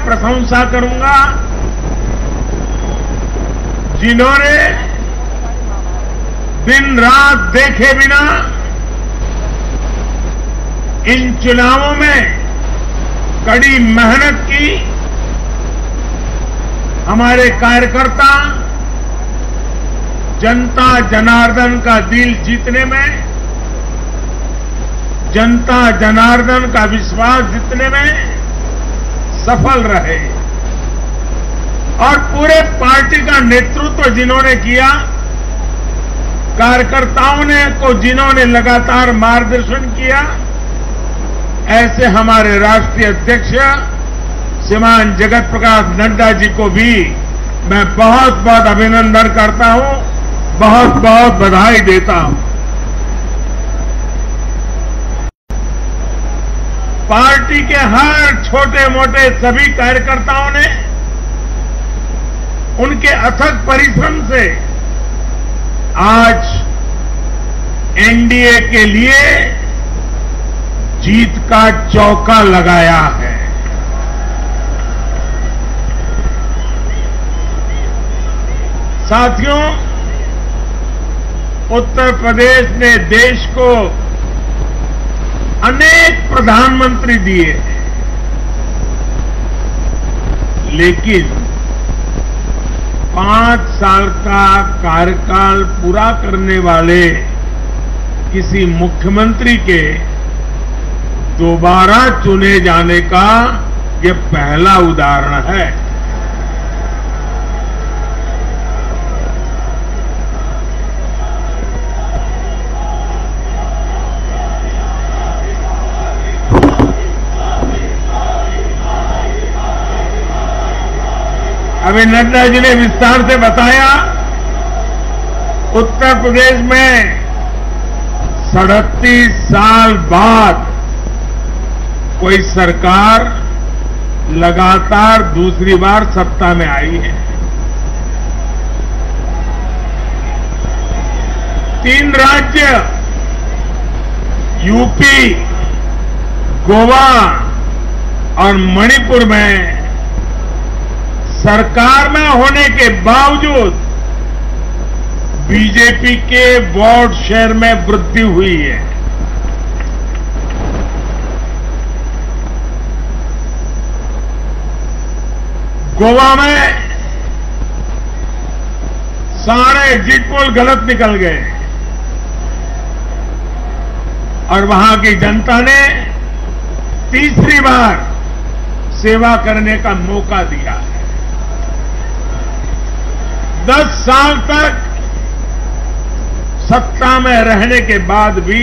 प्रशंसा करूंगा जिन्होंने दिन रात देखे बिना इन चुनावों में कड़ी मेहनत की। हमारे कार्यकर्ता जनता जनार्दन का दिल जीतने में, जनता जनार्दन का विश्वास जीतने में सफल रहे और पूरे पार्टी का नेतृत्व जिन्होंने किया, कार्यकर्ताओं ने को जिन्होंने लगातार मार्गदर्शन किया, ऐसे हमारे राष्ट्रीय अध्यक्ष श्रीमान जगत प्रकाश नड्डा जी को भी मैं बहुत बहुत अभिनंदन करता हूं, बहुत बहुत बधाई देता हूं। पार्टी के हर छोटे मोटे सभी कार्यकर्ताओं ने उनके अथक परिश्रम से आज एनडीए के लिए जीत का चौका लगाया है। साथियों, उत्तर प्रदेश ने देश को अनेक प्रधानमंत्री दिए, लेकिन 5 साल का कार्यकाल पूरा करने वाले किसी मुख्यमंत्री के दोबारा चुने जाने का ये पहला उदाहरण है। अभी नड्डा जी ने विस्तार से बताया, उत्तर प्रदेश में 37 साल बाद कोई सरकार लगातार दूसरी बार सत्ता में आई है। 3 राज्य यूपी, गोवा और मणिपुर में सरकार में होने के बावजूद बीजेपी के वोट शेयर में वृद्धि हुई है। गोवा में सारे एग्जिट पोल गलत निकल गए और वहां की जनता ने तीसरी बार सेवा करने का मौका दिया है। 10 साल तक सत्ता में रहने के बाद भी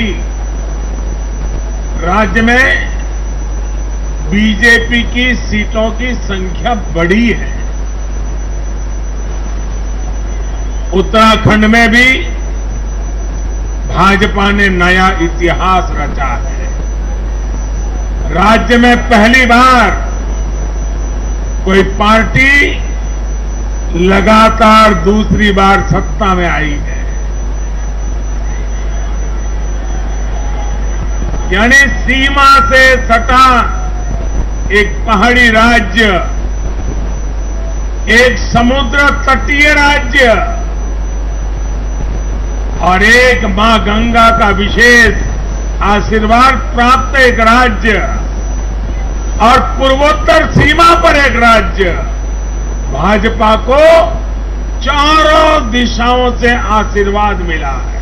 राज्य में बीजेपी की सीटों की संख्या बढ़ी है। उत्तराखंड में भी भाजपा ने नया इतिहास रचा है। राज्य में पहली बार कोई पार्टी लगातार दूसरी बार सत्ता में आई है। यानी सीमा से सटा एक पहाड़ी राज्य, एक समुद्र तटीय राज्य और एक मां गंगा का विशेष आशीर्वाद प्राप्त एक राज्य और पूर्वोत्तर सीमा पर एक राज्य, भाजपा को चारों दिशाओं से आशीर्वाद मिला है।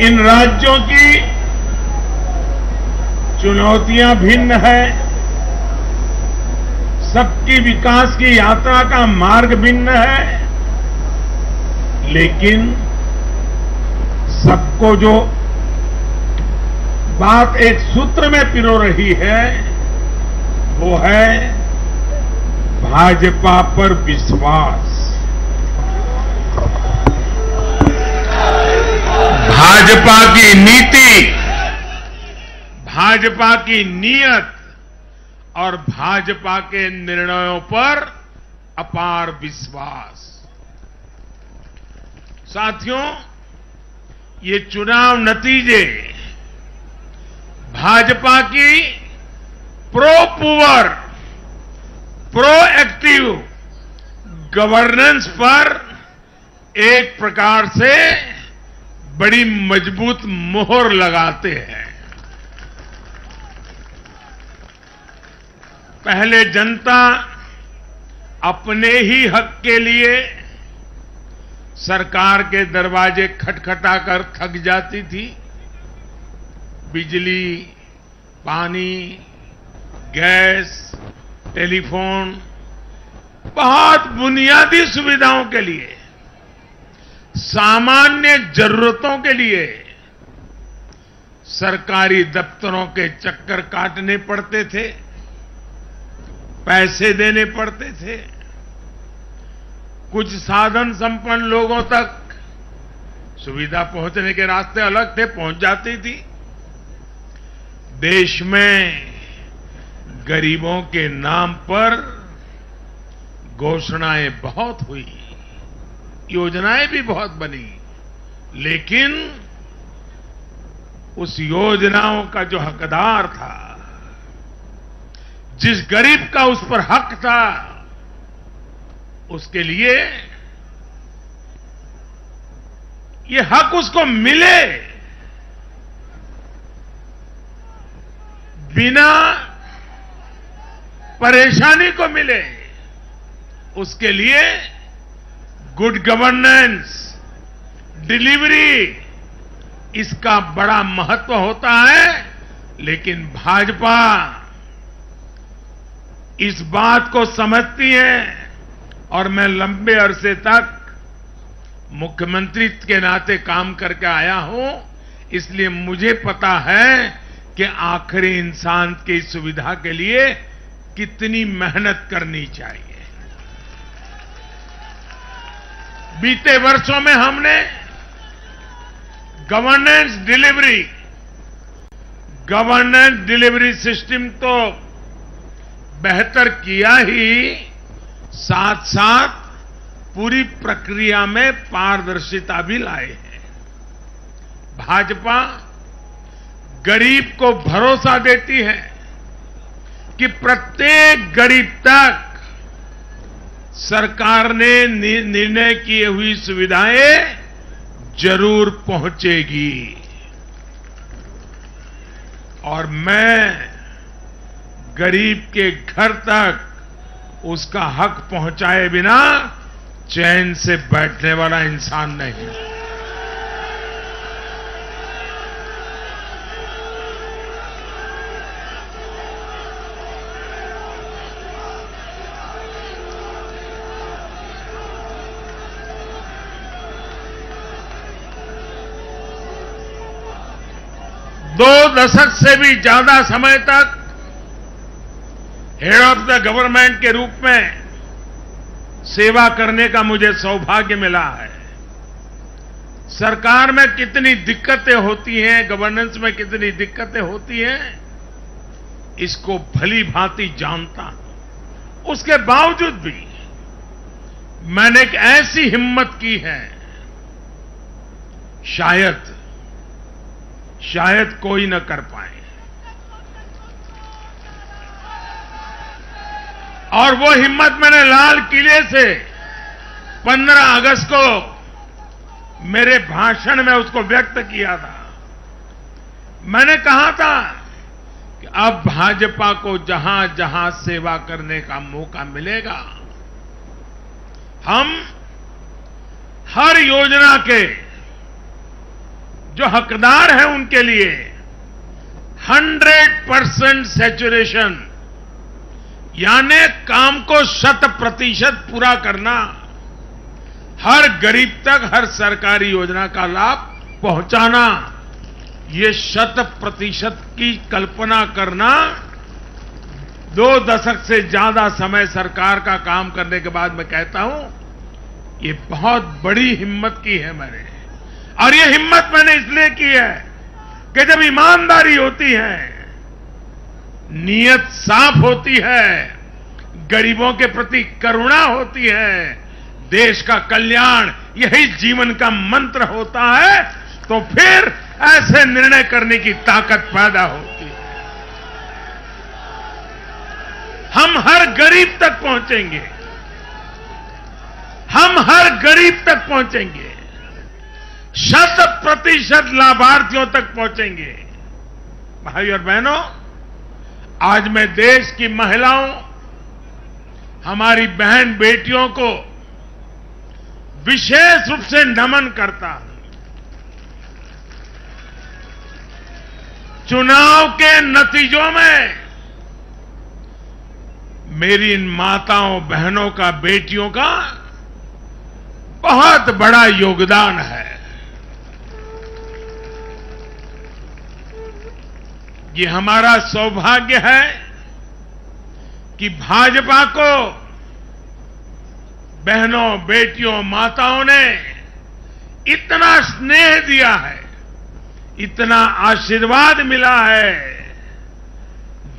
इन राज्यों की चुनौतियां भिन्न है, सबकी विकास की यात्रा का मार्ग भिन्न है, लेकिन सबको जो बात एक सूत्र में पिरो रही है वो है भाजपा पर विश्वास। भाजपा की नीति, भाजपा की नीयत और भाजपा के निर्णयों पर अपार विश्वास। साथियों, ये चुनाव नतीजे भाजपा की pro poor, pro active governance पर एक प्रकार से बड़ी मजबूत मोहर लगाते हैं। पहले जनता अपने ही हक के लिए सरकार के दरवाजे खटखटाकर थक जाती थी। बिजली, पानी, गैस, टेलीफोन, बहुत बुनियादी सुविधाओं के लिए, सामान्य जरूरतों के लिए सरकारी दफ्तरों के चक्कर काटने पड़ते थे, पैसे देने पड़ते थे। कुछ साधन संपन्न लोगों तक सुविधा पहुंचने के रास्ते अलग थे, पहुंच जाती थी। देश में गरीबों के नाम पर घोषणाएं बहुत हुई, योजनाएं भी बहुत बनी, लेकिन उस योजनाओं का जो हकदार था, जिस गरीब का उस पर हक था, उसके लिए ये हक उसको मिले बिना परेशानी को मिले, उसके लिए गुड गवर्नेंस, डिलीवरी, इसका बड़ा महत्व होता है। लेकिन भाजपा इस बात को समझती है, और मैं लंबे अरसे तक मुख्यमंत्री के नाते काम करके आया हूं, इसलिए मुझे पता है कि आखिरी इंसान की सुविधा के लिए कितनी मेहनत करनी चाहिए। बीते वर्षों में हमने गवर्नेंस डिलीवरी सिस्टम तो बेहतर किया ही, साथ साथ पूरी प्रक्रिया में पारदर्शिता भी लाए हैं। भाजपा गरीब को भरोसा देती है कि प्रत्येक गरीब तक सरकार ने निर्णय किए हुई सुविधाएं जरूर पहुंचेगी। और मैं गरीब के घर तक उसका हक पहुंचाए बिना चैन से बैठने वाला इंसान नहीं। दो दशक से भी ज्यादा समय तक हेड ऑफ द गवर्नमेंट के रूप में सेवा करने का मुझे सौभाग्य मिला है। सरकार में कितनी दिक्कतें होती हैं, गवर्नेंस में कितनी दिक्कतें होती हैं, इसको भली भांति जानता हूं। उसके बावजूद भी मैंने एक ऐसी हिम्मत की है, शायद कोई न कर पाए। और वो हिम्मत मैंने लाल किले से 15 अगस्त को मेरे भाषण में उसको व्यक्त किया था। मैंने कहा था कि अब भाजपा को जहां जहां सेवा करने का मौका मिलेगा, हम हर योजना के जो हकदार हैं उनके लिए 100% सैचुरेशन, यानी काम को 100% पूरा करना, हर गरीब तक हर सरकारी योजना का लाभ पहुंचाना, ये 100% की कल्पना करना 2 दशक से ज्यादा समय सरकार का काम करने के बाद मैं कहता हूं, ये बहुत बड़ी हिम्मत की है मैंने। और ये हिम्मत मैंने इसलिए की है कि जब ईमानदारी होती है, नीयत साफ होती है, गरीबों के प्रति करुणा होती है, देश का कल्याण यही जीवन का मंत्र होता है, तो फिर ऐसे निर्णय करने की ताकत पैदा होती है। हम हर गरीब तक पहुंचेंगे, हम हर गरीब तक पहुंचेंगे, 100% लाभार्थियों तक पहुंचेंगे। भाई और बहनों, आज मैं देश की महिलाओं, हमारी बहन बेटियों को विशेष रूप से नमन करता हूं। चुनाव के नतीजों में मेरी इन माताओं, बहनों का, बेटियों का बहुत बड़ा योगदान है। ये हमारा सौभाग्य है कि भाजपा को बहनों, बेटियों, माताओं ने इतना स्नेह दिया है, इतना आशीर्वाद मिला है।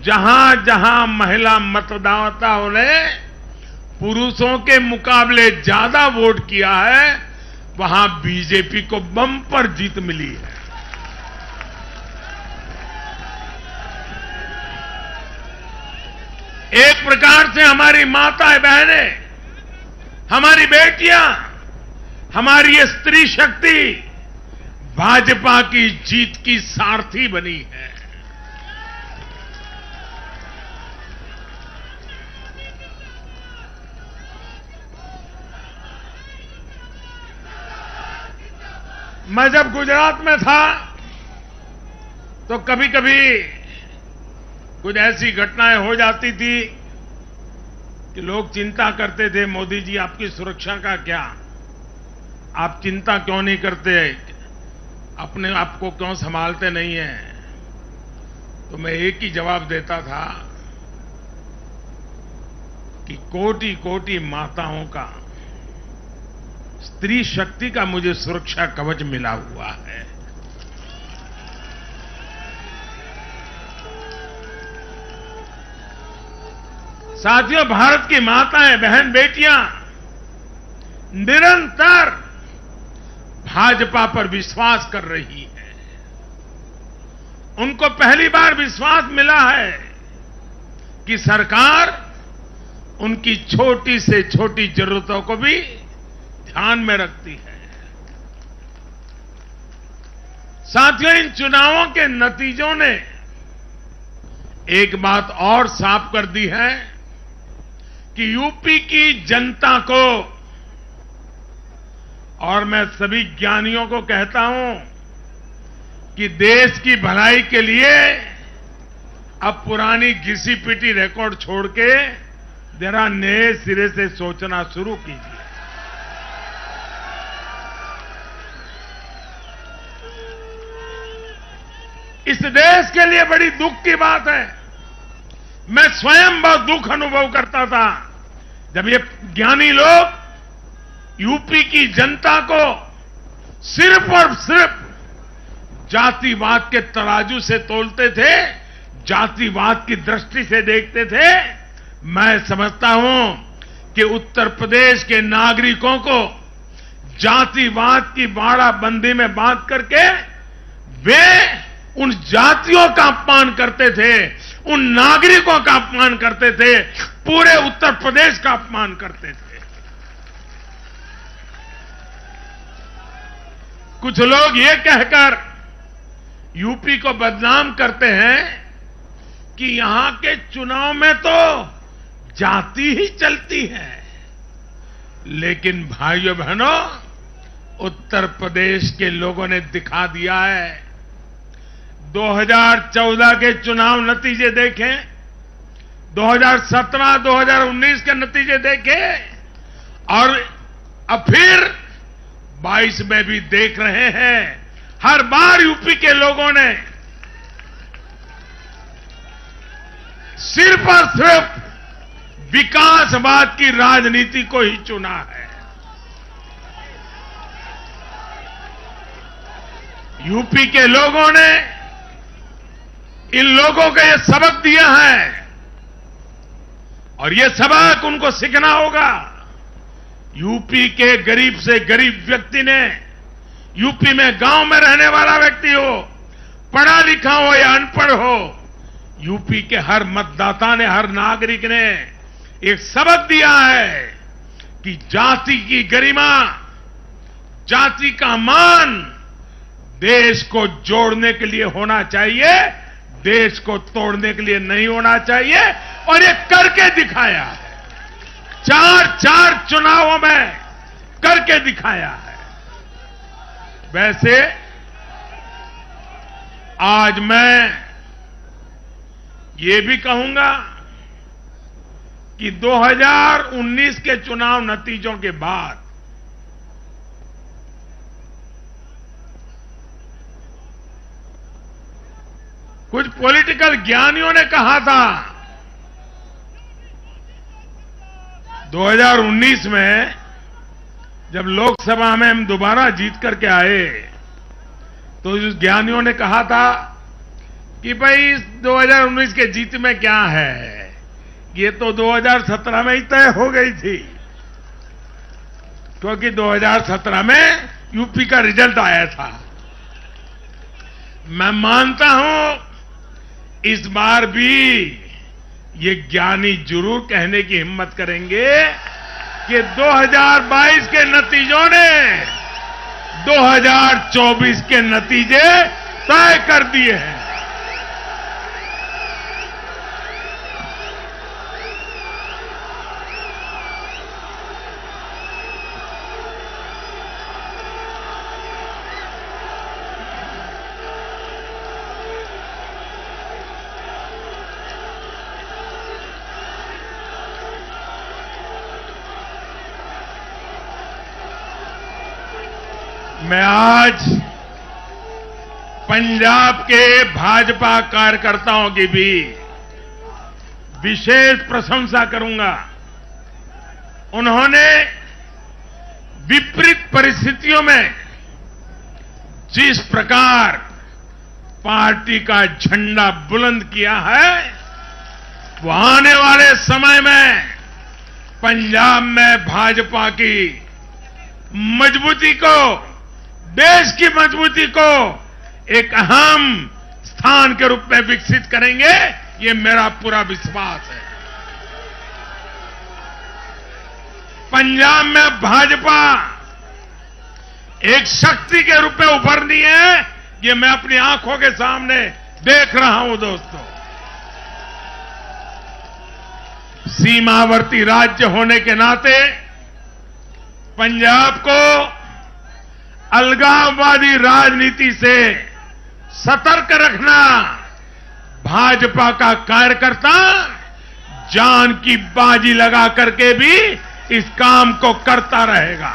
जहां जहां महिला मतदाताओं ने पुरुषों के मुकाबले ज्यादा वोट किया है, वहां बीजेपी को बम्पर जीत मिली है। एक प्रकार से हमारी माताएं, बहनें, हमारी बेटियां, हमारी ये स्त्री शक्ति भाजपा की जीत की सारथी बनी है। मैं जब गुजरात में था तो कभी कभी कुछ ऐसी घटनाएं हो जाती थी कि लोग चिंता करते थे, मोदी जी आपकी सुरक्षा का क्या, आप चिंता क्यों नहीं करते, अपने आप को क्यों संभालते नहीं हैं। तो मैं एक ही जवाब देता था कि कोटि कोटि माताओं का, स्त्री शक्ति का मुझे सुरक्षा कवच मिला हुआ है। साथियों, भारत की माताएं, बहन, बेटियां निरंतर भाजपा पर विश्वास कर रही है। उनको पहली बार विश्वास मिला है कि सरकार उनकी छोटी से छोटी जरूरतों को भी ध्यान में रखती है। साथियों, इन चुनावों के नतीजों ने एक बात और साफ कर दी है कि यूपी की जनता को, और मैं सभी ज्ञानियों को कहता हूं कि देश की भलाई के लिए अब पुरानी घिसी पिटी रिकॉर्ड छोड़ के जरा नए सिरे से सोचना शुरू कीजिए। इस देश के लिए बड़ी दुख की बात है। मैं स्वयं बहुत दुख अनुभव करता था जब ये ज्ञानी लोग यूपी की जनता को सिर्फ और सिर्फ जातिवाद के तराजू से तोलते थे, जातिवाद की दृष्टि से देखते थे। मैं समझता हूं कि उत्तर प्रदेश के नागरिकों को जातिवाद की बाड़ाबंदी में बांध करके वे उन जातियों का अपमान करते थे, उन नागरिकों का अपमान करते थे, पूरे उत्तर प्रदेश का अपमान करते थे। कुछ लोग ये कहकर यूपी को बदनाम करते हैं कि यहां के चुनाव में तो जाति ही चलती है। लेकिन भाइयों बहनों, उत्तर प्रदेश के लोगों ने दिखा दिया है। 2014 के चुनाव नतीजे देखें, 2017, 2019 के नतीजे देखें, और अब फिर 22 में भी देख रहे हैं। हर बार यूपी के लोगों ने सिर्फ और सिर्फ विकासवाद की राजनीति को ही चुना है। यूपी के लोगों ने इन लोगों को यह सबक दिया है और यह सबक उनको सीखना होगा। यूपी के गरीब से गरीब व्यक्ति ने यूपी में गांव में रहने वाला व्यक्ति हो, पढ़ा लिखा हो या अनपढ़ हो, यूपी के हर मतदाता ने, हर नागरिक ने एक सबक दिया है कि जाति की गरिमा, जाति का मान देश को जोड़ने के लिए होना चाहिए, देश को तोड़ने के लिए नहीं होना चाहिए। और ये करके दिखाया है, चार चुनावों में करके दिखाया है। वैसे आज मैं ये भी कहूंगा कि 2019 के चुनाव नतीजों के बाद कुछ पॉलिटिकल ज्ञानियों ने कहा था 2019 में जब लोकसभा में हम दोबारा जीत करके आए तो उस ज्ञानियों ने कहा था कि भाई 2019 के जीत में क्या है, ये तो 2017 में ही तय हो गई थी, क्योंकि 2017 में यूपी का रिजल्ट आया था। मैं मानता हूं इस बार भी ये ज्ञानी जरूर कहने की हिम्मत करेंगे कि 2022 के नतीजों ने 2024 के नतीजे तय कर दिए हैं। मैं आज पंजाब के भाजपा कार्यकर्ताओं की भी विशेष प्रशंसा करूंगा। उन्होंने विपरीत परिस्थितियों में जिस प्रकार पार्टी का झंडा बुलंद किया है, वो आने वाले समय में पंजाब में भाजपा की मजबूती को, देश की मजबूती को एक अहम स्थान के रूप में विकसित करेंगे, ये मेरा पूरा विश्वास है। पंजाब में भाजपा एक शक्ति के रूप में उभरनी है, ये मैं अपनी आंखों के सामने देख रहा हूं दोस्तों। सीमावर्ती राज्य होने के नाते पंजाब को अलगाववादी राजनीति से सतर्क रखना भाजपा का कार्यकर्ता जान की बाजी लगा करके भी इस काम को करता रहेगा।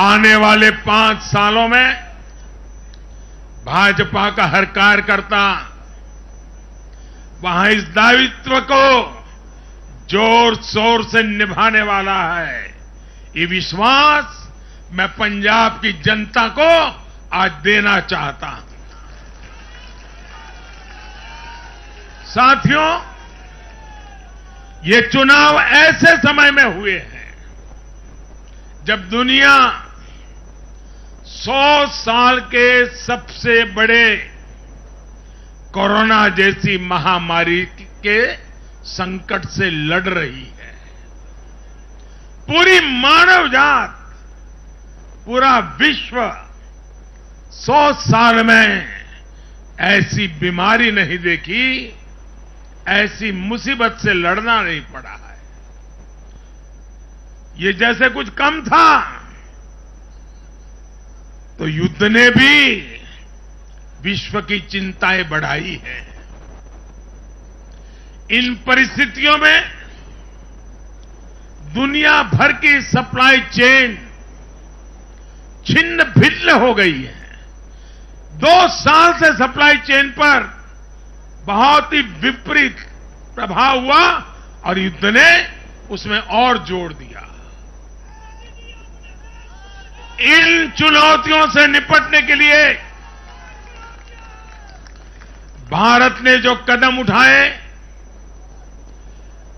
आने वाले 5 सालों में भाजपा का हर कार्यकर्ता वहां इस दायित्व को जोर शोर से निभाने वाला है। ये विश्वास मैं पंजाब की जनता को आज देना चाहता हूं। साथियों, ये चुनाव ऐसे समय में हुए हैं जब दुनिया 100 साल के सबसे बड़े कोरोना जैसी महामारी के संकट से लड़ रही है। पूरी मानव जात, पूरा विश्व 100 साल में ऐसी बीमारी नहीं देखी, ऐसी मुसीबत से लड़ना नहीं पड़ा है। ये जैसे कुछ कम था तो युद्ध ने भी विश्व की चिंताएं बढ़ाई हैं। इन परिस्थितियों में दुनिया भर की सप्लाई चेन छिन्न भिन्न हो गई है। 2 साल से सप्लाई चेन पर बहुत ही विपरीत प्रभाव हुआ और युद्ध ने उसमें और जोर दिया। इन चुनौतियों से निपटने के लिए भारत ने जो कदम उठाए,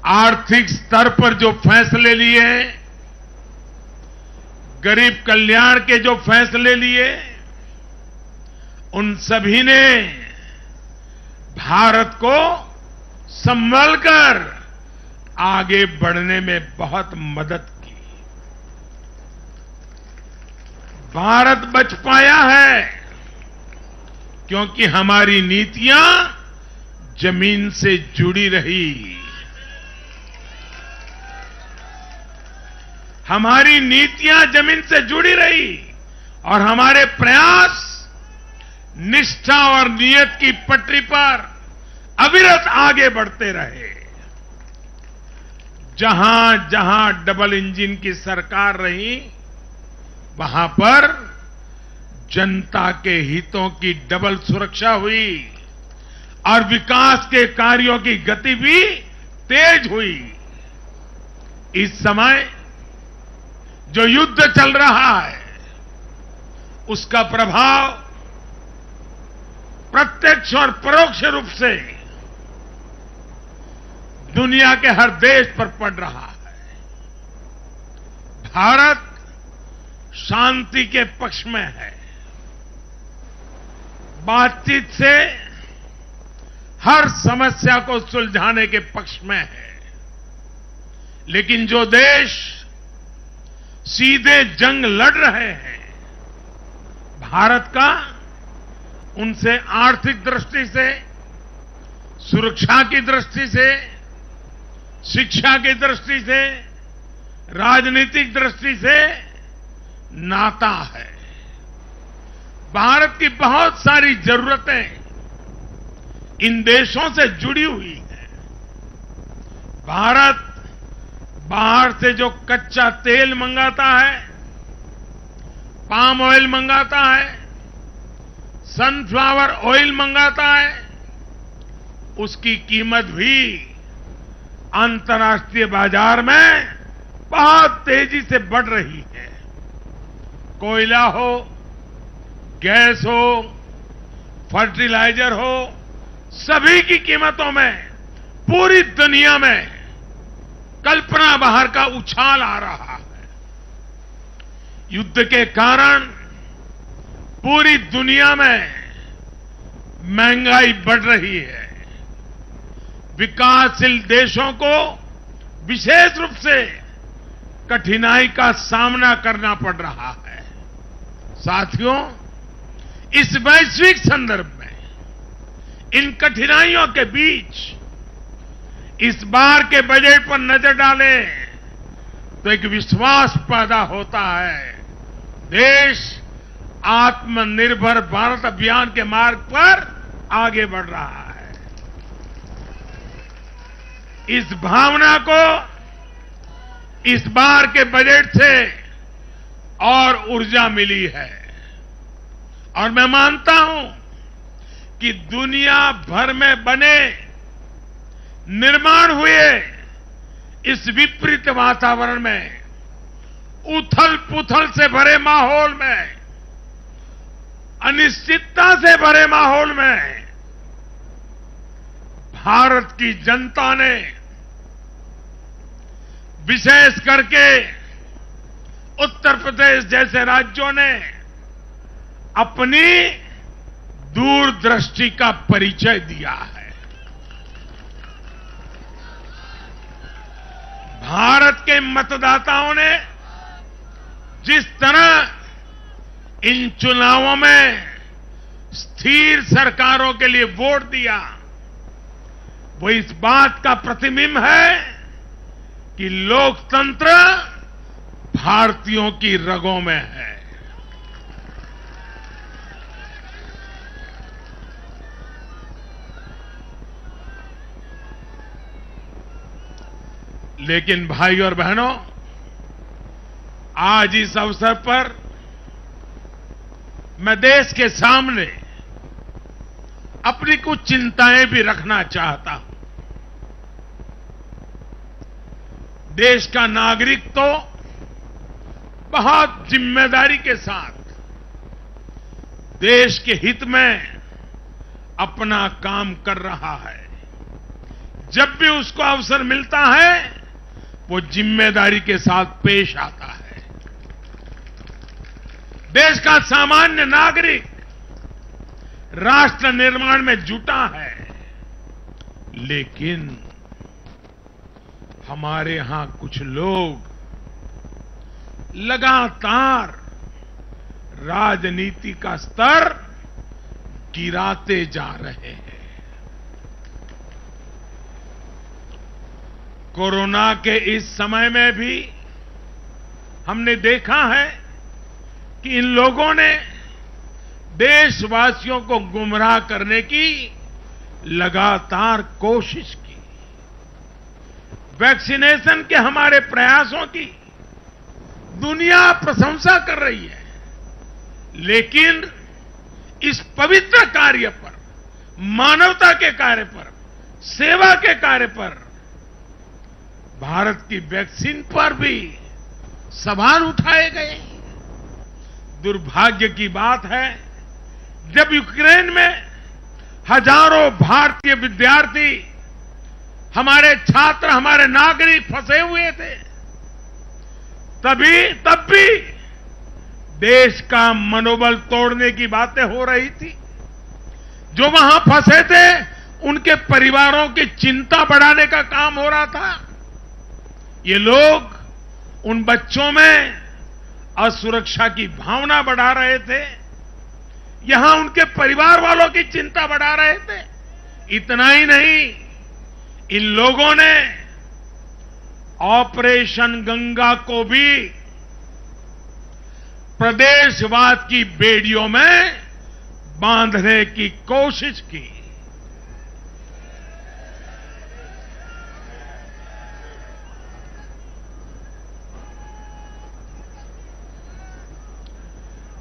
आर्थिक स्तर पर जो फैसले लिए, गरीब कल्याण के जो फैसले लिए, उन सभी ने भारत को संभल कर आगे बढ़ने में बहुत मदद की। भारत बच पाया है क्योंकि हमारी नीतियां जमीन से जुड़ी रही। हमारी नीतियां जमीन से जुड़ी रही और हमारे प्रयास निष्ठा और नियत की पटरी पर अविरत आगे बढ़ते रहे। जहां जहां डबल इंजन की सरकार रही, वहां पर जनता के हितों की डबल सुरक्षा हुई और विकास के कार्यों की गति भी तेज हुई। इस समय जो युद्ध चल रहा है, उसका प्रभाव प्रत्यक्ष और परोक्ष रूप से दुनिया के हर देश पर पड़ रहा है। भारत शांति के पक्ष में है, बातचीत से हर समस्या को सुलझाने के पक्ष में है। लेकिन जो देश सीधे जंग लड़ रहे हैं, भारत का उनसे आर्थिक दृष्टि से, सुरक्षा की दृष्टि से, शिक्षा की दृष्टि से, राजनीतिक दृष्टि से नाता है। भारत की बहुत सारी जरूरतें इन देशों से जुड़ी हुई हैं। भारत बाहर से जो कच्चा तेल मंगाता है, पाम ऑयल मंगाता है, सनफ्लावर ऑयल मंगाता है, उसकी कीमत भी अंतर्राष्ट्रीय बाजार में बहुत तेजी से बढ़ रही है। कोयला हो, गैस हो, फर्टिलाइजर हो, सभी की कीमतों में पूरी दुनिया में कल्पना बाहर का उछाल आ रहा है। युद्ध के कारण पूरी दुनिया में महंगाई बढ़ रही है। विकासशील देशों को विशेष रूप से कठिनाई का सामना करना पड़ रहा है। साथियों, इस वैश्विक संदर्भ में इन कठिनाइयों के बीच इस बार के बजट पर नजर डालें तो एक विश्वास पैदा होता है। देश आत्मनिर्भर भारत अभियान के मार्ग पर आगे बढ़ रहा है। इस भावना को इस बार के बजट से और ऊर्जा मिली है और मैं मानता हूं कि दुनिया भर में बने निर्माण हुए इस विपरीत वातावरण में, उथल पुथल से भरे माहौल में, अनिश्चितता से भरे माहौल में भारत की जनता ने विशेष करके उत्तर प्रदेश जैसे राज्यों ने अपनी दूरदृष्टि का परिचय दिया है। भारत के मतदाताओं ने जिस तरह इन चुनावों में स्थिर सरकारों के लिए वोट दिया, वो इस बात का प्रतिबिंब है कि लोकतंत्र भारतीयों की रगों में है। लेकिन भाई और बहनों, आज इस अवसर पर मैं देश के सामने अपनी कुछ चिंताएं भी रखना चाहता हूं। देश का नागरिक तो बहुत जिम्मेदारी के साथ देश के हित में अपना काम कर रहा है। जब भी उसको अवसर मिलता है, वो जिम्मेदारी के साथ पेश आता है। देश का सामान्य नागरिक राष्ट्र निर्माण में जुटा है, लेकिन हमारे यहां कुछ लोग लगातार राजनीति का स्तर गिराते जा रहे हैं। कोरोना के इस समय में भी हमने देखा है कि इन लोगों ने देशवासियों को गुमराह करने की लगातार कोशिश की। वैक्सीनेशन के हमारे प्रयासों की दुनिया प्रशंसा कर रही है, लेकिन इस पवित्र कार्य पर, मानवता के कार्य पर, सेवा के कार्य पर, भारत की वैक्सीन पर भी सवाल उठाए गए। दुर्भाग्य की बात है, जब यूक्रेन में हजारों भारतीय विद्यार्थी, हमारे छात्र, हमारे नागरिक फंसे हुए थे, तब भी देश का मनोबल तोड़ने की बातें हो रही थी। जो वहां फंसे थे, उनके परिवारों की चिंता बढ़ाने का काम हो रहा था। ये लोग उन बच्चों में असुरक्षा की भावना बढ़ा रहे थे, यहां उनके परिवार वालों की चिंता बढ़ा रहे थे। इतना ही नहीं, इन लोगों ने ऑपरेशन गंगा को भी प्रदेशवाद की बेड़ियों में बांधने की कोशिश की।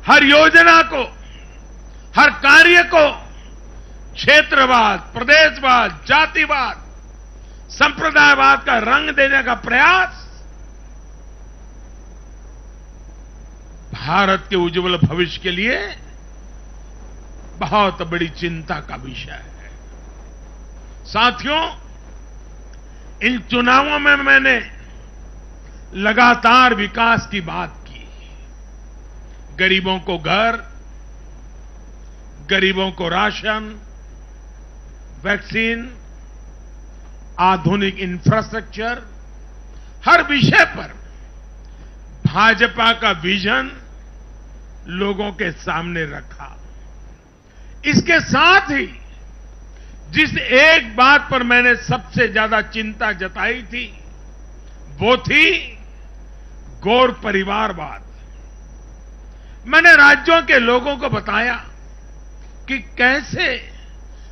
हर योजना को, हर कार्य को क्षेत्रवाद, प्रदेशवाद, जातिवाद, संप्रदायवाद का रंग देने का प्रयास भारत के उज्जवल भविष्य के लिए बहुत बड़ी चिंता का विषय है। साथियों, इन चुनावों में मैंने लगातार विकास की बात की। गरीबों को घर, गरीबों को राशन, वैक्सीन, आधुनिक इंफ्रास्ट्रक्चर, हर विषय पर भाजपा का विजन लोगों के सामने रखा। इसके साथ ही जिस एक बात पर मैंने सबसे ज्यादा चिंता जताई थी, वो थी गौर परिवारवाद। मैंने राज्यों के लोगों को बताया कि कैसे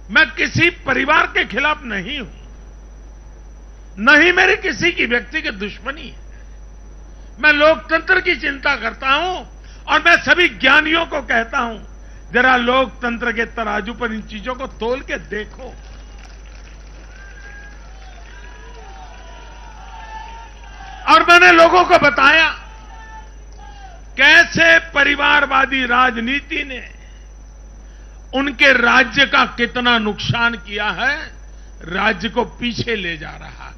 मैं किसी परिवार के खिलाफ नहीं हूं, नहीं मेरी किसी की व्यक्तिगत दुश्मनी है। मैं लोकतंत्र की चिंता करता हूं और मैं सभी ज्ञानियों को कहता हूं, जरा लोकतंत्र के तराजू पर इन चीजों को तोल के देखो। और मैंने लोगों को बताया कैसे परिवारवादी राजनीति ने उनके राज्य का कितना नुकसान किया है, राज्य को पीछे ले जा रहा है।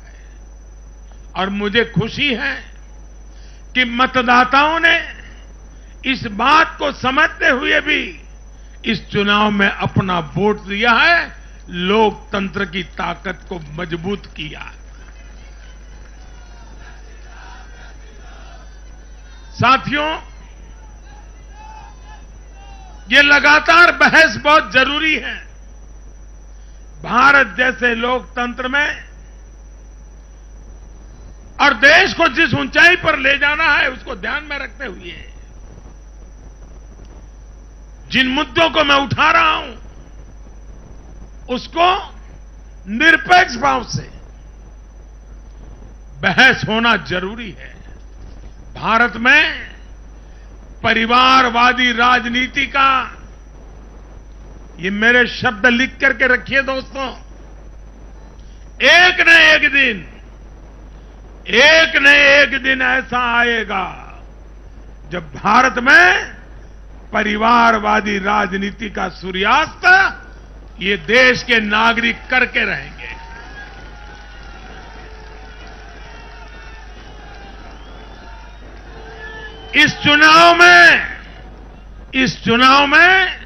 और मुझे खुशी है कि मतदाताओं ने इस बात को समझते हुए भी इस चुनाव में अपना वोट दिया है, लोकतंत्र की ताकत को मजबूत किया है। साथियों, ये लगातार बहस बहुत जरूरी है। भारत जैसे लोकतंत्र में और देश को जिस ऊंचाई पर ले जाना है, उसको ध्यान में रखते हुए जिन मुद्दों को मैं उठा रहा हूं, उसको निरपेक्ष भाव से बहस होना जरूरी है। भारत में परिवारवादी राजनीति का, ये मेरे शब्द लिख करके रखिए दोस्तों, एक न एक दिन ऐसा आएगा जब भारत में परिवारवादी राजनीति का सूर्यास्त ये देश के नागरिक करके रहेंगे। इस चुनाव में इस चुनाव में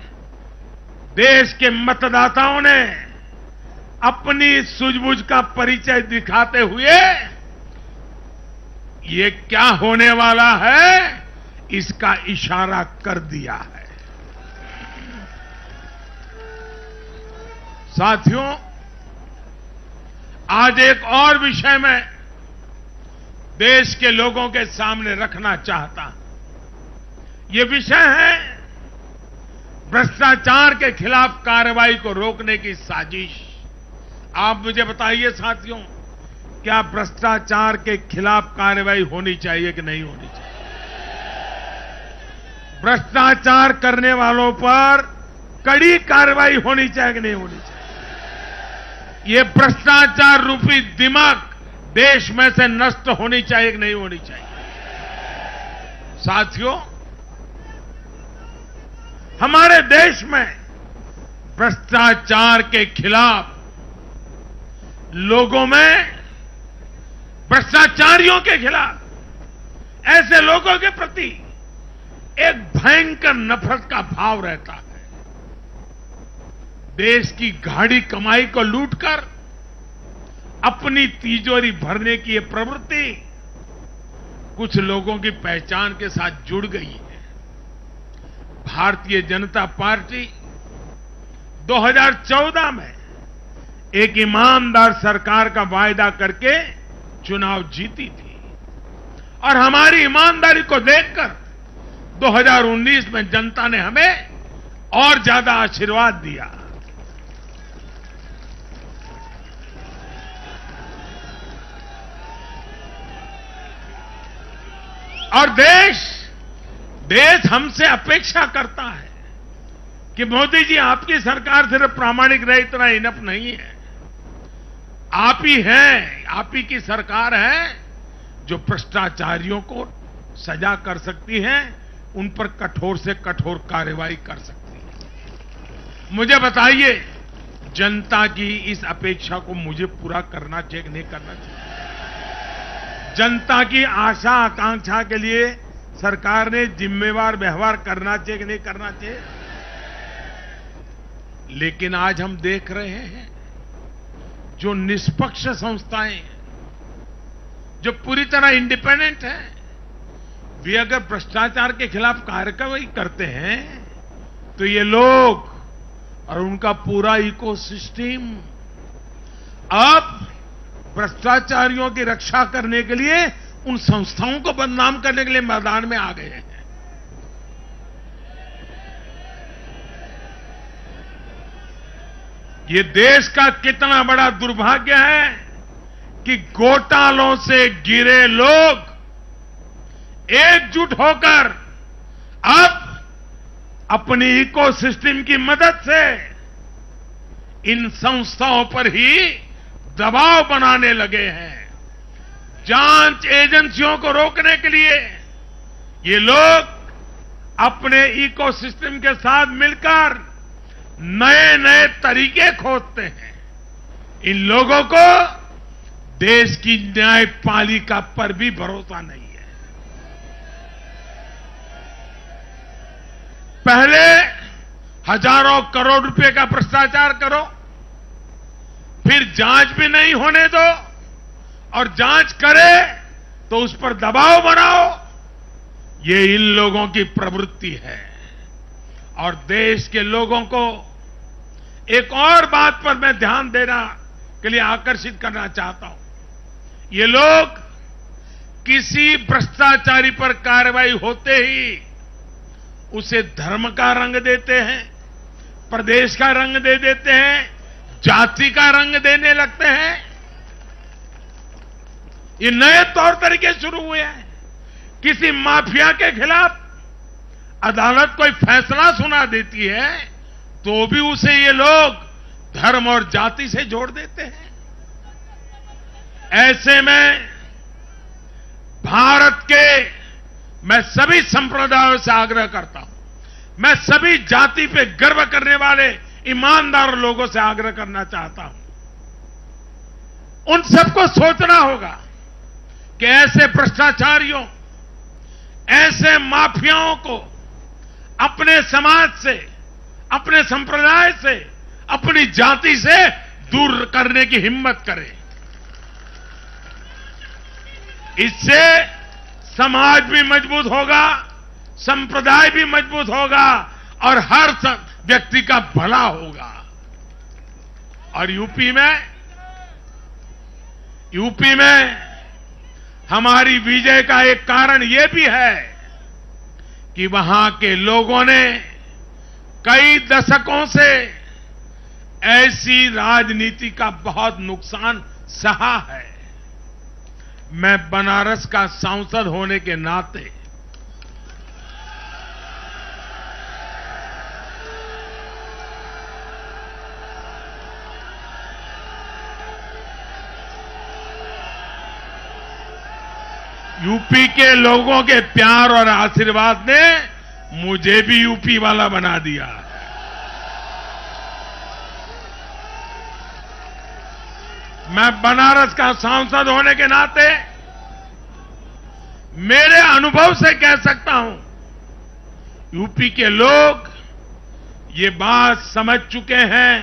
देश के मतदाताओं ने अपनी सूझबूझ का परिचय दिखाते हुए ये क्या होने वाला है इसका इशारा कर दिया है। साथियों, आज एक और विषय मैं देश के लोगों के सामने रखना चाहता हूं। ये विषय है भ्रष्टाचार के खिलाफ कार्रवाई को रोकने की साजिश। आप मुझे बताइए साथियों, क्या भ्रष्टाचार के खिलाफ कार्रवाई होनी चाहिए कि नहीं होनी चाहिए? भ्रष्टाचार करने वालों पर कड़ी कार्रवाई होनी चाहिए कि नहीं होनी चाहिए? ये भ्रष्टाचार रूपी दिमाग देश में से नष्ट होनी चाहिए कि नहीं होनी चाहिए? साथियों, हमारे देश में भ्रष्टाचार के खिलाफ लोगों में, भ्रष्टाचारियों के खिलाफ ऐसे लोगों के प्रति एक भयंकर नफरत का भाव रहता है। देश की गाढ़ी कमाई को लूटकर अपनी तिजोरी भरने की ये प्रवृत्ति कुछ लोगों की पहचान के साथ जुड़ गई है। भारतीय जनता पार्टी 2014 में एक ईमानदार सरकार का वायदा करके चुनाव जीती थी और हमारी ईमानदारी को देखकर 2019 में जनता ने हमें और ज्यादा आशीर्वाद दिया। और देश हमसे अपेक्षा करता है कि मोदी जी, आपकी सरकार सिर्फ प्रामाणिक रहे इतना इनफ नहीं है। आप ही हैं, आप ही की सरकार है जो भ्रष्टाचारियों को सजा कर सकती है, उन पर कठोर से कठोर कार्रवाई कर सकती है। मुझे बताइए, जनता की इस अपेक्षा को मुझे पूरा करना चाहिए कि नहीं करना चाहिए? जनता की आशा आकांक्षा के लिए सरकार ने जिम्मेवार व्यवहार करना चाहिए कि नहीं करना चाहिए? लेकिन आज हम देख रहे हैं जो निष्पक्ष संस्थाएं हैं, जो पूरी तरह इंडिपेंडेंट हैं, वे अगर भ्रष्टाचार के खिलाफ कार्रवाई करते हैं तो ये लोग और उनका पूरा इकोसिस्टम अब भ्रष्टाचारियों की रक्षा करने के लिए उन संस्थाओं को बदनाम करने के लिए मैदान में आ गए हैं। ये देश का कितना बड़ा दुर्भाग्य है कि घोटालों से घिरे लोग एकजुट होकर अब अपनी इकोसिस्टम की मदद से इन संस्थाओं पर ही दबाव बनाने लगे हैं। जांच एजेंसियों को रोकने के लिए ये लोग अपने इकोसिस्टम के साथ मिलकर नए नए तरीके खोजते हैं। इन लोगों को देश की न्यायपालिका पर भी भरोसा नहीं है। पहले हजारों करोड़ रुपए का भ्रष्टाचार करो, फिर जांच भी नहीं होने दो, और जांच करे तो उस पर दबाव बनाओ। ये इन लोगों की प्रवृत्ति है। और देश के लोगों को एक और बात पर मैं ध्यान देना के लिए आकर्षित करना चाहता हूं। ये लोग किसी भ्रष्टाचारी पर कार्रवाई होते ही उसे धर्म का रंग देते हैं, प्रदेश का रंग दे देते हैं, जाति का रंग देने लगते हैं। ये नए तौर तरीके शुरू हुए हैं। किसी माफिया के खिलाफ अदालत कोई फैसला सुना देती है तो भी उसे ये लोग धर्म और जाति से जोड़ देते हैं। ऐसे में भारत के मैं सभी संप्रदायों से आग्रह करता हूं, मैं सभी जाति पे गर्व करने वाले ईमानदार लोगों से आग्रह करना चाहता हूं, उन सबको सोचना होगा कि ऐसे भ्रष्टाचारियों, ऐसे माफियाओं को अपने समाज से, अपने संप्रदाय से, अपनी जाति से दूर करने की हिम्मत करे। इससे समाज भी मजबूत होगा, संप्रदाय भी मजबूत होगा और हर व्यक्ति का भला होगा। और यूपी में हमारी विजय का एक कारण यह भी है कि वहां के लोगों ने कई दशकों से ऐसी राजनीति का बहुत नुकसान सहा है। मैं बनारस का सांसद होने के नाते यूपी के लोगों के प्यार और आशीर्वाद ने मुझे भी यूपी वाला बना दिया। मैं बनारस का सांसद होने के नाते मेरे अनुभव से कह सकता हूं, यूपी के लोग ये बात समझ चुके हैं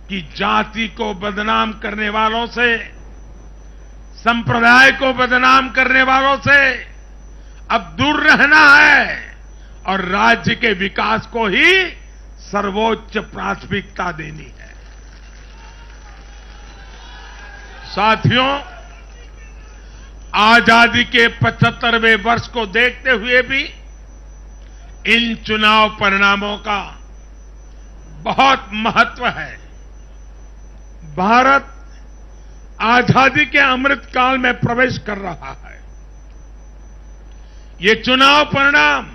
कि जाति को बदनाम करने वालों से, संप्रदाय को बदनाम करने वालों से अब दूर रहना है और राज्य के विकास को ही सर्वोच्च प्राथमिकता देनी है। साथियों, आजादी के 75वें वर्ष को देखते हुए भी इन चुनाव परिणामों का बहुत महत्व है। भारत आजादी के अमृत काल में प्रवेश कर रहा है। ये चुनाव परिणाम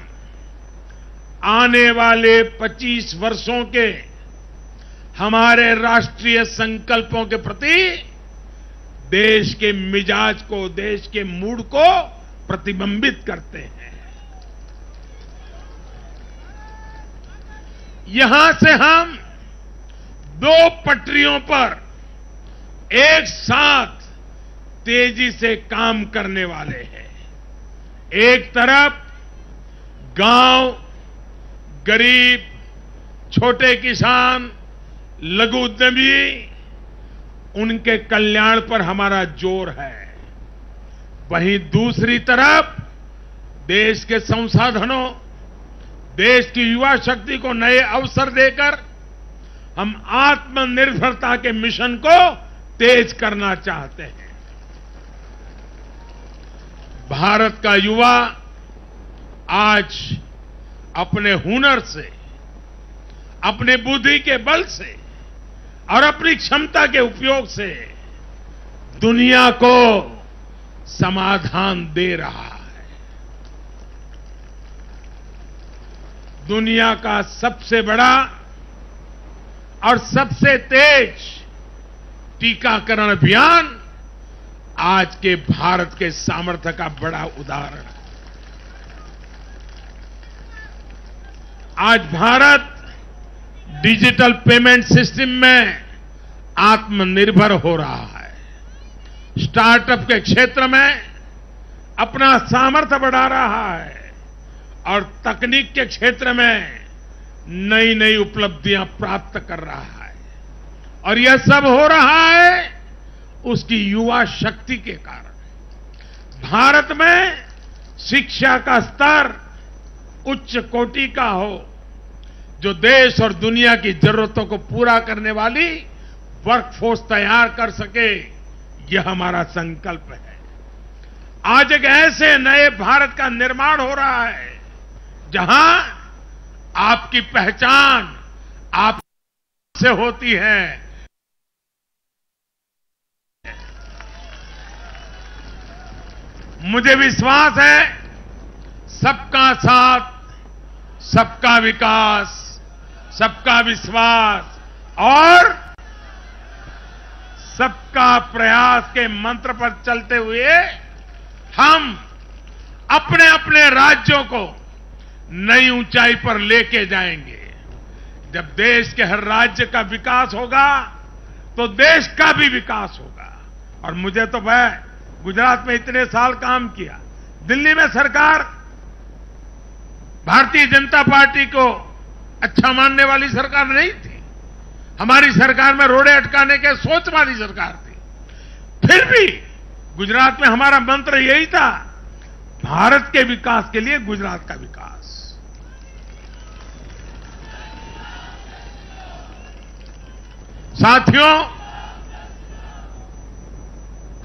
आने वाले 25 वर्षों के हमारे राष्ट्रीय संकल्पों के प्रति देश के मिजाज को, देश के मूड को प्रतिबिंबित करते हैं। यहां से हम दो पटरियों पर एक साथ तेजी से काम करने वाले हैं। एक तरफ गांव, गरीब, छोटे किसान, लघु उद्यमी, उनके कल्याण पर हमारा जोर है। वहीं दूसरी तरफ देश के संसाधनों, देश की युवा शक्ति को नए अवसर देकर हम आत्मनिर्भरता के मिशन को तेज करना चाहते हैं। भारत का युवा आज अपने हुनर से, अपने बुद्धि के बल से और अपनी क्षमता के उपयोग से दुनिया को समाधान दे रहा है। दुनिया का सबसे बड़ा और सबसे तेज टीकाकरण अभियान आज के भारत के सामर्थ्य का बड़ा उदाहरण है। आज भारत डिजिटल पेमेंट सिस्टम में आत्मनिर्भर हो रहा है। स्टार्टअप के क्षेत्र में अपना सामर्थ्य बढ़ा रहा है और तकनीक के क्षेत्र में नई नई उपलब्धियां प्राप्त कर रहा है। और यह सब हो रहा है उसकी युवा शक्ति के कारण। भारत में शिक्षा का स्तर उच्च कोटि का हो, जो देश और दुनिया की जरूरतों को पूरा करने वाली वर्कफोर्स तैयार कर सके, यह हमारा संकल्प है। आज एक ऐसे नए भारत का निर्माण हो रहा है जहां आपकी पहचान आप से होती है। मुझे विश्वास है सबका साथ, सबका विकास, सबका विश्वास और सबका प्रयास के मंत्र पर चलते हुए हम अपने अपने राज्यों को नई ऊंचाई पर लेके जाएंगे। जब देश के हर राज्य का विकास होगा तो देश का भी विकास होगा। और मुझे तो मैं गुजरात में इतने साल काम किया, दिल्ली में सरकार भारतीय जनता पार्टी को अच्छा मानने वाली सरकार नहीं थी। हमारी सरकार में रोड़े अटकाने के सोच वाली सरकार थी। फिर भी गुजरात में हमारा मंत्र यही था, भारत के विकास के लिए गुजरात का विकास। साथियों,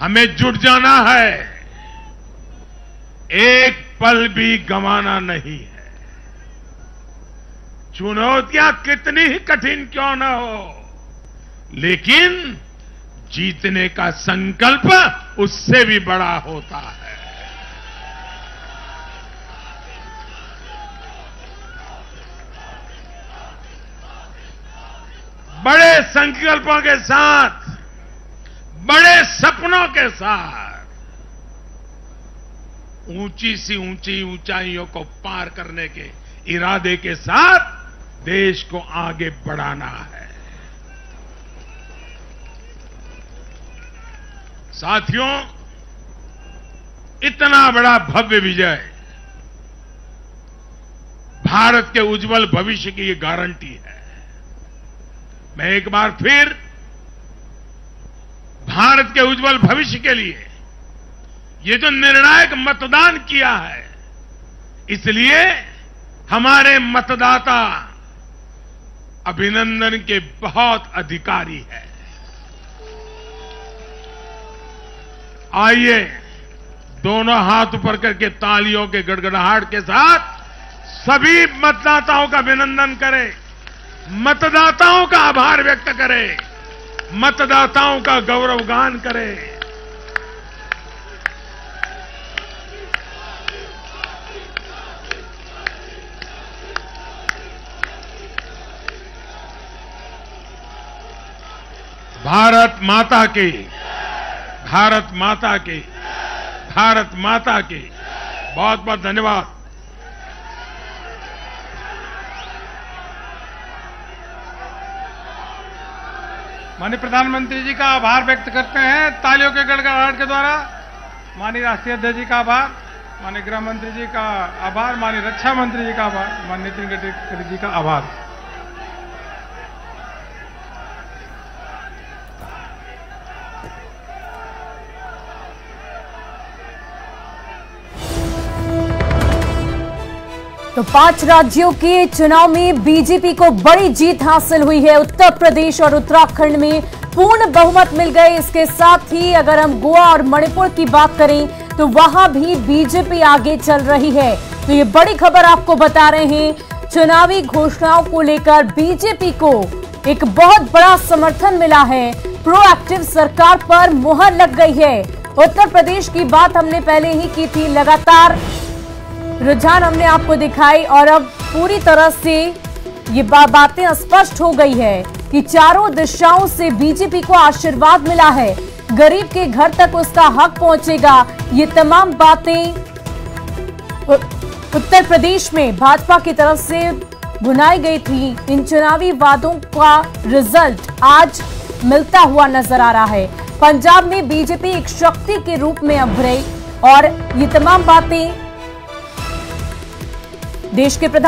हमें जुट जाना है, एक पल भी गंवाना नहीं है। चुनौतियां कितनी ही कठिन क्यों न हो, लेकिन जीतने का संकल्प उससे भी बड़ा होता है। बड़े संकल्पों के साथ, बड़े सपनों के साथ ऊंची सी ऊंची ऊंचाइयों को पार करने के इरादे के साथ देश को आगे बढ़ाना है। साथियों, इतना बड़ा भव्य विजय भारत के उज्जवल भविष्य की ये गारंटी है। मैं एक बार फिर भारत के उज्जवल भविष्य के लिए ये जो निर्णायक मतदान किया है, इसलिए हमारे मतदाता अभिनंदन के बहुत अधिकारी है। आइए दोनों हाथ ऊपर करके तालियों के गड़गड़ाहट के साथ सभी मतदाताओं का अभिनंदन करें, मतदाताओं का आभार व्यक्त करें, मतदाताओं का गौरवगान करें। भारत माता की, भारत माता की, भारत माता की। बहुत बहुत धन्यवाद। माननीय प्रधानमंत्री जी का आभार व्यक्त करते हैं तालियों के गड़गड़ाहट के द्वारा। माननीय राष्ट्रीय अध्यक्ष जी का आभार, माननीय गृह मंत्री जी का आभार, माननीय रक्षा मंत्री जी का आभार, माननीय नितिन गडकरी जी का आभार। तो 5 राज्यों के चुनाव में बीजेपी को बड़ी जीत हासिल हुई है। उत्तर प्रदेश और उत्तराखंड में पूर्ण बहुमत मिल गए। इसके साथ ही अगर हम गोवा और मणिपुर की बात करें तो वहां भी बीजेपी आगे चल रही है। तो ये बड़ी खबर आपको बता रहे हैं। चुनावी घोषणाओं को लेकर बीजेपी को एक बहुत बड़ा समर्थन मिला है। प्रोएक्टिव सरकार पर मुहर लग गई है। उत्तर प्रदेश की बात हमने पहले ही की थी। लगातार रुझान हमने आपको दिखाई और अब पूरी तरह से ये बातें स्पष्ट हो गई है कि चारों दिशाओं से बीजेपी को आशीर्वाद मिला है। गरीब के घर तक उसका हक पहुंचेगा। ये तमाम बातें उत्तर प्रदेश में भाजपा की तरफ से बुनाई गई थी। इन चुनावी वादों का रिजल्ट आज मिलता हुआ नजर आ रहा है। पंजाब में बीजेपी एक शक्ति के रूप में उभरी और ये तमाम बातें देश के प्रधान